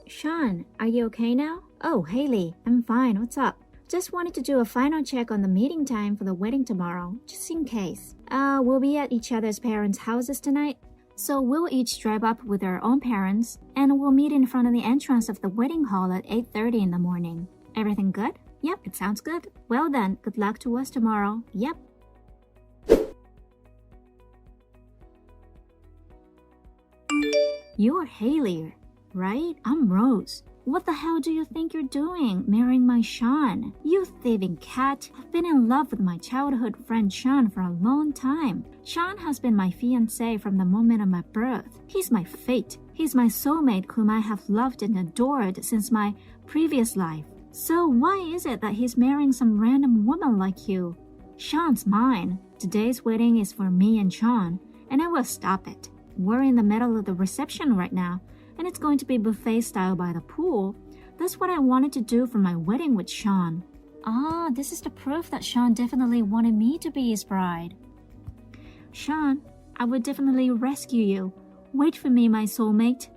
Sean, are you okay now? Oh, Haley, I'm fine. What's up? Just wanted to do a final check on the meeting time for the wedding tomorrow, just in case. We'll be at each other's parents' houses tonight. So we'll each drive up with our own parents, and we'll meet in front of the entrance of the wedding hall at 8:30 in the morning. Everything good? Yep, it sounds good. Well then, good luck to us tomorrow. Yep. You're Haley, right? I'm Rose. What the hell do you think you're doing, marrying my Sean? You thieving cat. I've been in love with my childhood friend Sean for a long time. Sean has been my fiancé from the moment of my birth. He's my fate. He's my soulmate whom I have loved and adored since my previous life. So why is it that he's marrying some random woman like you? Sean's mine. Today's wedding is for me and Sean, and I will stop it. We're in the middle of the reception right now, and it's going to be buffet style by the pool. That's what I wanted to do for my wedding with Sean. Ah, this is the proof that Sean definitely wanted me to be his bride. Sean, I will definitely rescue you. Wait for me, my soulmate.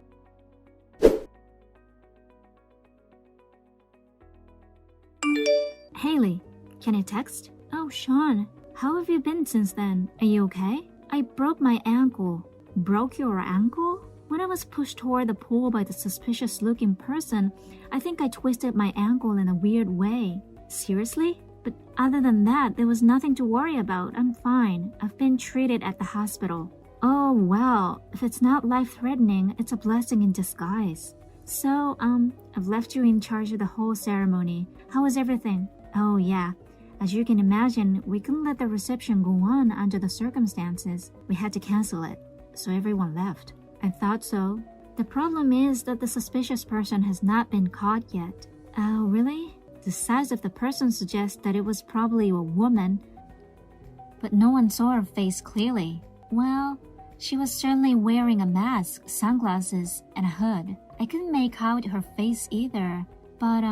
Haley, can I text? Oh, Sean, how have you been since then? Are you okay? I broke my ankle. Broke your ankle? When I was pushed toward the pool by the suspicious-looking person, I think I twisted my ankle in a weird way. Seriously? But other than that, there was nothing to worry about. I'm fine. I've been treated at the hospital. Oh, well, if it's not life-threatening, it's a blessing in disguise. So, I've left you in charge of the whole ceremony. How was everything? Oh, yeah. As you can imagine, we couldn't let the reception go on under the circumstances. We had to cancel it. So everyone left. I thought so. The problem is that the suspicious person has not been caught yet. Oh, really? The size of the person suggests that it was probably a woman, but no one saw her face clearly. Well, she was certainly wearing a mask, sunglasses, and a hood. I couldn't make out her face either, but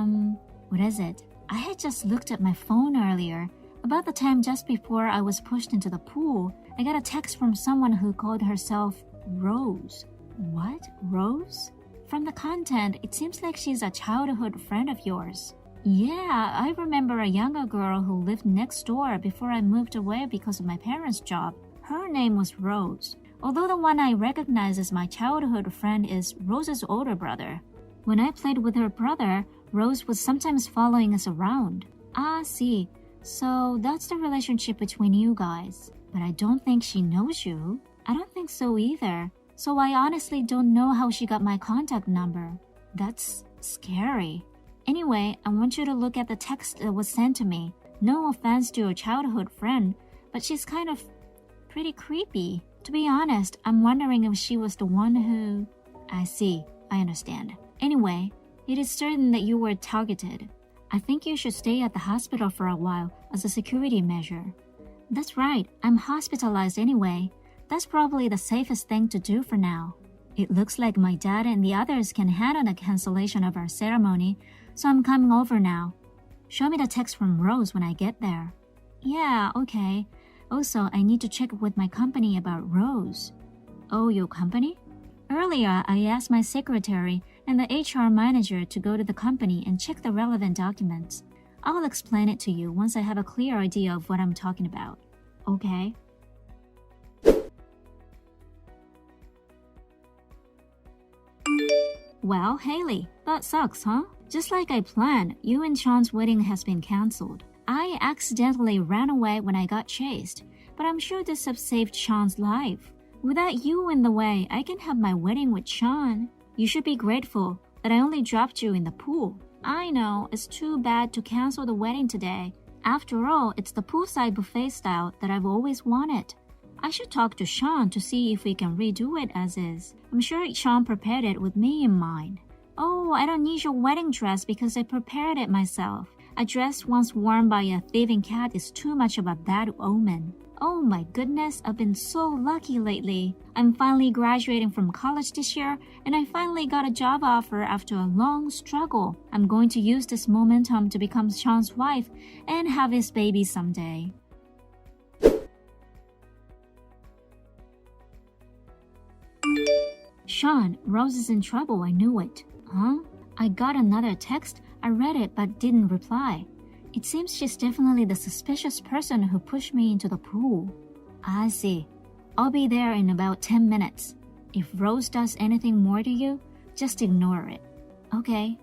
what is it? I had just looked at my phone earlier. About the time just before I was pushed into the pool, I got a text from someone who called herself Rose. What? Rose? From the content, it seems like she's a childhood friend of yours. Yeah, I remember a younger girl who lived next door before I moved away because of my parents' job. Her name was Rose, although the one I recognize as my childhood friend is Rose's older brother. When I played with her brother, Rose was sometimes following us around. Ah, see. So that's the relationship between you guys. But I don't think she knows you. I don't think so either. So I honestly don't know how she got my contact number. That's scary. Anyway, I want you to look at the text that was sent to me. No offense to your childhood friend, but she's kind of pretty creepy. To be honest, I'm wondering if she was the one who... I see. I understand. Anyway, it is certain that you were targeted. I think you should stay at the hospital for a while as a security measure. That's right, I'm hospitalized anyway. That's probably the safest thing to do for now. It looks like my dad and the others can handle the cancellation of our ceremony, so I'm coming over now. Show me the text from Rose when I get there. Yeah, okay. Also, I need to check with my company about Rose. Oh, your company? Earlier, I asked my secretary and the HR manager to go to the company and check the relevant documents. I'll explain it to you once I have a clear idea of what I'm talking about. Okay? Well, Haley, that sucks, huh? Just like I planned, you and Sean's wedding has been cancelled. I accidentally ran away when I got chased, but I'm sure this has saved Sean's life. Without you in the way, I can have my wedding with Sean. You should be grateful that I only dropped you in the pool. I know, it's too bad to cancel the wedding today. After all, it's the poolside buffet style that I've always wanted. I should talk to Sean to see if we can redo it as is. I'm sure Sean prepared it with me in mind. Oh, I don't need your wedding dress because I prepared it myself. A dress once worn by a thieving cat is too much of a bad omen. Oh my goodness, I've been so lucky lately. I'm finally graduating from college this year, and I finally got a job offer after a long struggle. I'm going to use this momentum to become Sean's wife and have his baby someday. Sean, Rose is in trouble, I knew it. Huh? I got another text. I read it but didn't reply. It seems she's definitely the suspicious person who pushed me into the pool. I see. I'll be there in about 10 minutes. If Rose does anything more to you, just ignore it. Okay.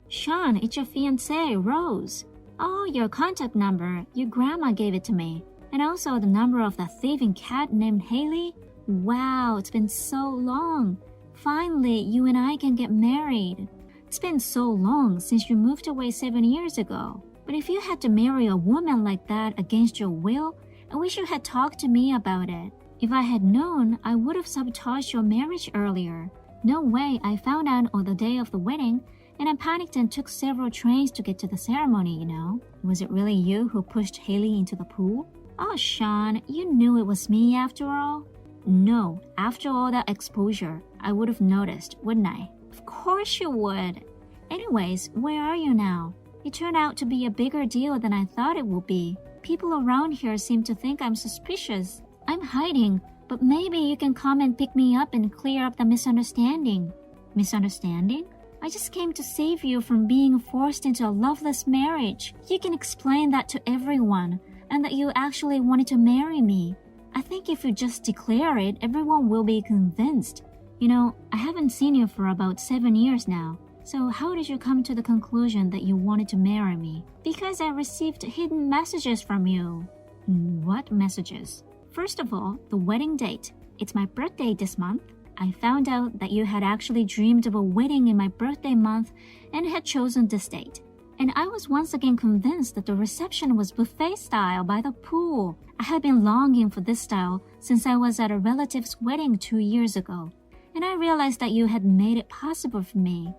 Sean, it's your fiancé, Rose. Oh, your contact number. Your grandma gave it to me. And also the number of that thieving cat named Haley. Wow, it's been so long. Finally, you and I can get married. It's been so long since you moved away 7 years ago. But if you had to marry a woman like that against your will, I wish you had talked to me about it. If I had known, I would have sabotaged your marriage earlier. No way, I found out on the day of the wedding, and I panicked and took several trains to get to the ceremony, you know. Was it really you who pushed Haley into the pool? Oh, Sean, you knew it was me after all? No, after all that exposure, I would have noticed, wouldn't I? Of course you would. Anyways, where are you now? It turned out to be a bigger deal than I thought it would be. People around here seem to think I'm suspicious. I'm hiding, but maybe you can come and pick me up and clear up the misunderstanding. Misunderstanding? I just came to save you from being forced into a loveless marriage. You can explain that to everyone, and that you actually wanted to marry me. I think if you just declare it, everyone will be convinced. You know, I haven't seen you for about 7 years now. So how did you come to the conclusion that you wanted to marry me? Because I received hidden messages from you. What messages? First of all, the wedding date. It's my birthday this month. I found out that you had actually dreamed of a wedding in my birthday month and had chosen this date. And I was once again convinced that the reception was buffet style by the pool. I had been longing for this style since I was at a relative's wedding 2 years ago. And I realized that you had made it possible for me.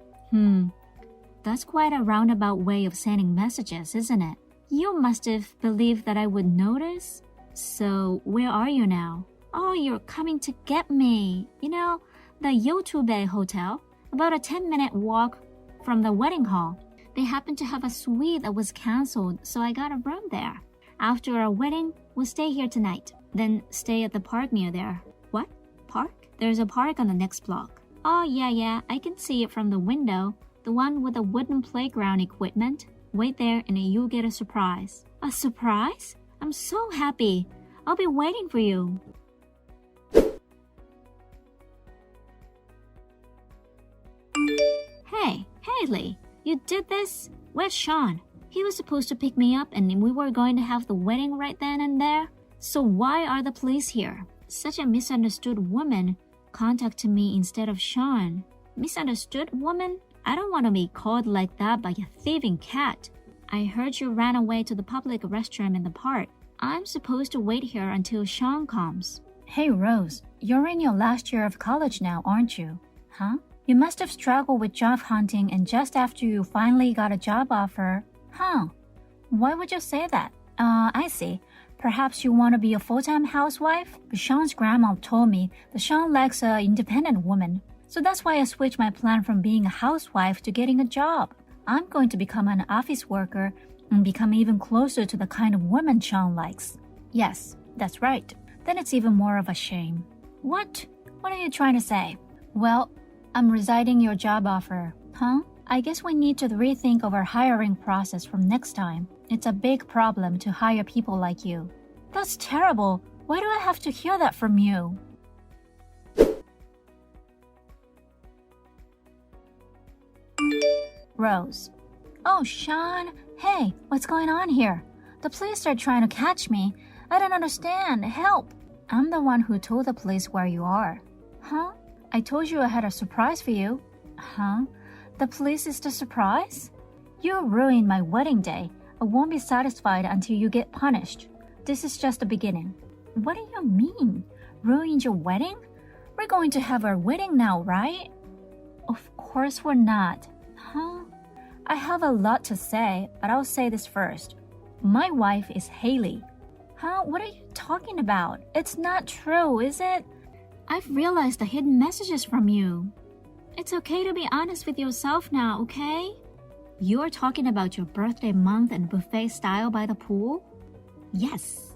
That's quite a roundabout way of sending messages, isn't it? You must have believed that I would notice. So, where are you now? Oh, you're coming to get me. You know, the Yotube Hotel, about a 10-minute walk from the wedding hall. They happened to have a suite that was canceled, so I got a room there. After our wedding, we'll stay here tonight, then stay at the park near there. What? Park? There's a park on the next block. Oh, yeah, I can see it from the window. The one with the wooden playground equipment. Wait there and you'll get a surprise. A surprise? I'm so happy. I'll be waiting for you. Hey, Haley, you did this? Where's Sean? He was supposed to pick me up and we were going to have the wedding right then and there. So why are the police here? Such a misunderstood woman contacted me instead of Sean. Misunderstood woman? I don't want to be called like that by a thieving cat. I heard you ran away to the public restroom in the park. I'm supposed to wait here until Sean comes. Hey Rose, you're in your last year of college now, aren't you? Huh? You must have struggled with job hunting and just after you finally got a job offer. Huh? Why would you say that? I see. Perhaps you want to be a full-time housewife? But Sean's grandma told me that Sean likes an independent woman. So that's why I switched my plan from being a housewife to getting a job. I'm going to become an office worker and become even closer to the kind of woman Sean likes. Yes, that's right. Then it's even more of a shame. What? What are you trying to say? Well, I'm resigning your job offer. Huh? I guess we need to rethink of our hiring process from next time. It's a big problem to hire people like you. That's terrible. Why do I have to hear that from you? Rose. Oh, Sean. Hey, what's going on here? The police are trying to catch me. I don't understand. Help. I'm the one who told the police where you are. Huh? I told you I had a surprise for you. Huh? The police is the surprise? You ruined my wedding day. I won't be satisfied until you get punished. This is just the beginning. What do you mean? Ruined your wedding? We're going to have our wedding now, right? Of course we're not. Huh? I have a lot to say, but I'll say this first. My wife is Haley. Huh? What are you talking about? It's not true, is it? I've realized the hidden messages from you. It's okay to be honest with yourself now, okay? You're talking about your birthday month and buffet style by the pool? Yes.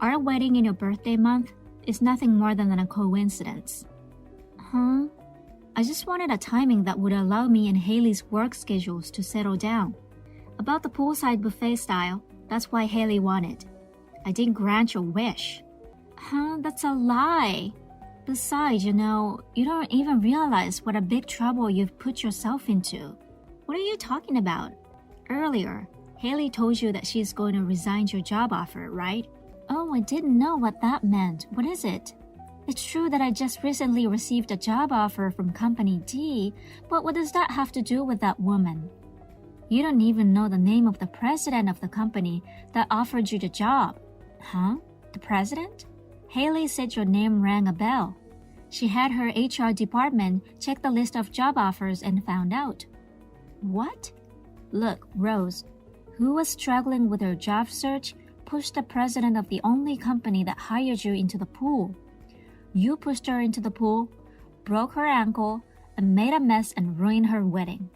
Our wedding in your birthday month is nothing more than a coincidence. Huh? I just wanted a timing that would allow me and Haley's work schedules to settle down. About the poolside buffet style, that's why Haley wanted. I didn't grant your wish. Huh? That's a lie. Besides, you don't even realize what a big trouble you've put yourself into. What are you talking about? Earlier, Haley told you that she's going to resign your job offer, right? Oh, I didn't know what that meant. What is it? It's true that I just recently received a job offer from Company D, but what does that have to do with that woman? You don't even know the name of the president of the company that offered you the job. Huh? The president? Haley said your name rang a bell. She had her HR department check the list of job offers and found out. What? Look, Rose, who was struggling with her job search, pushed the president of the only company that hired you into the pool. You pushed her into the pool, broke her ankle, and made a mess and ruined her wedding.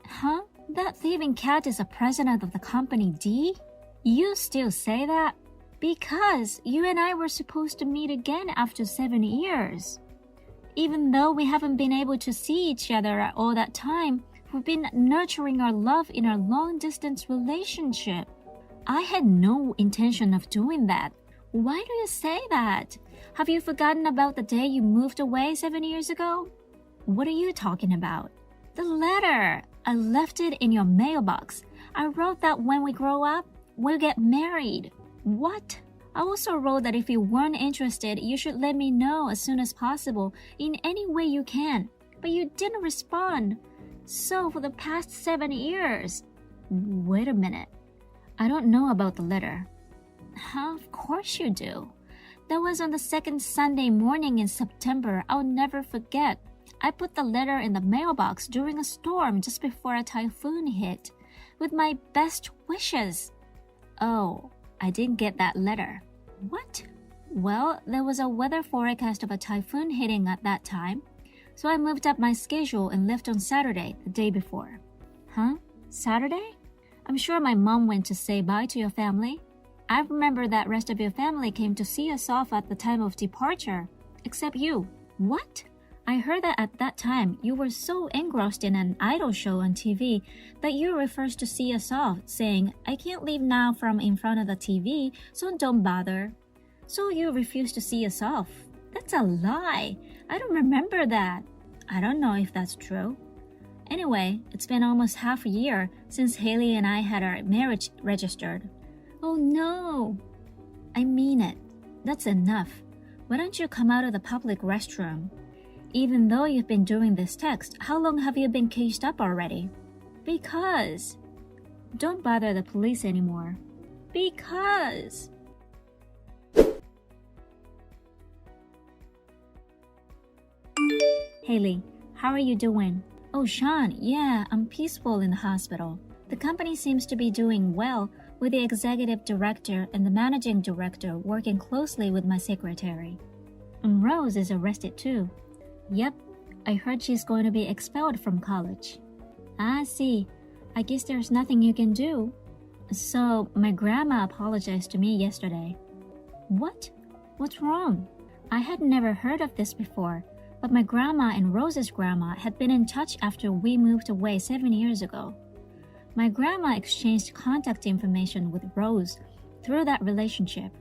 Huh? That thieving cat is the president of the company D? You still say that? Because you and I were supposed to meet again after 7 years. Even though we haven't been able to see each other all that time, we've been nurturing our love in our long-distance relationship. I had no intention of doing that. Why do you say that? Have you forgotten about the day you moved away 7 years ago? What are you talking about? The letter. I left it in your mailbox. I wrote that when we grow up, we'll get married. What? I also wrote that if you weren't interested, you should let me know as soon as possible in any way you can. But you didn't respond. So for the past 7 years. Wait a minute. I don't know about the letter. Of course you do. That was on the second Sunday morning in September. I'll never forget. I put the letter in the mailbox during a storm just before a typhoon hit, with my best wishes. Oh, I didn't get that letter. What? Well, there was a weather forecast of a typhoon hitting at that time, so I moved up my schedule and left on Saturday, the day before. Huh? Saturday? I'm sure my mom went to say bye to your family. I remember that rest of your family came to see us off at the time of departure, except you. What? I heard that at that time you were so engrossed in an idol show on TV that you refused to see us off, saying, I can't leave now from in front of the TV, so don't bother. So you refused to see us off. That's a lie. I don't remember that. I don't know if that's true. Anyway, it's been almost half a year since Haley and I had our marriage registered. Oh no! I mean it. That's enough. Why don't you come out of the public restroom? Even though you've been doing this text, how long have you been caged up already? Because. Don't bother the police anymore. Because. Haley, how are you doing? Oh, Sean, yeah, I'm peaceful in the hospital. The company seems to be doing well, with the executive director and the managing director working closely with my secretary. And Rose is arrested too. Yep, I heard she's going to be expelled from college. I see. I guess there's nothing you can do. So, my grandma apologized to me yesterday. What? What's wrong? I had never heard of this before, but my grandma and Rose's grandma had been in touch after we moved away 7 years ago. My grandma exchanged contact information with Rose through that relationship.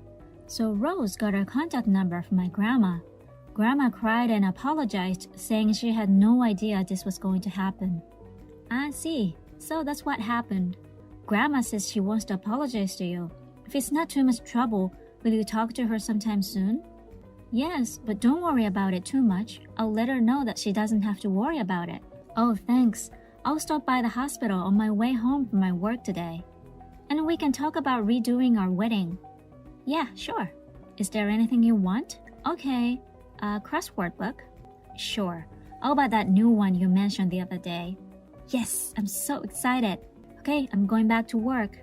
So Rose got her contact number from my grandma. Grandma cried and apologized, saying she had no idea this was going to happen. I see. So that's what happened. Grandma says she wants to apologize to you. If it's not too much trouble, will you talk to her sometime soon? Yes, but don't worry about it too much. I'll let her know that she doesn't have to worry about it. Oh, thanks. I'll stop by the hospital on my way home from my work today. And we can talk about redoing our wedding. Yeah, sure. Is there anything you want? Okay. A crossword book? Sure. I'll buy that new one you mentioned the other day. Yes, I'm so excited. Okay, I'm going back to work.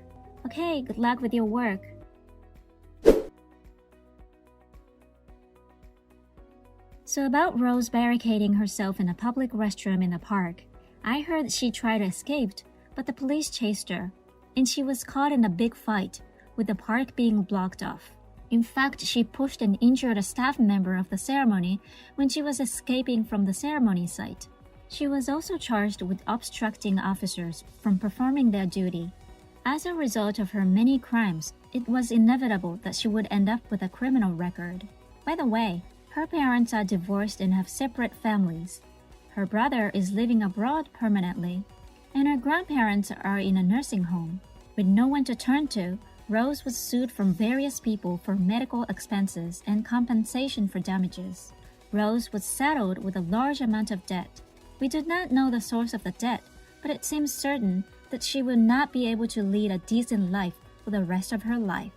Okay, good luck with your work. So about Rose barricading herself in a public restroom in the park, I heard she tried to escape, but the police chased her, and she was caught in a big fight, with the park being blocked off. In fact, she pushed and injured a staff member of the ceremony when she was escaping from the ceremony site. She was also charged with obstructing officers from performing their duty. As a result of her many crimes, it was inevitable that she would end up with a criminal record. By the way, her parents are divorced and have separate families. Her brother is living abroad permanently, and her grandparents are in a nursing home. With no one to turn to, Rose was sued from various people for medical expenses and compensation for damages. Rose was saddled with a large amount of debt. We do not know the source of the debt, but it seems certain that she will not be able to lead a decent life for the rest of her life.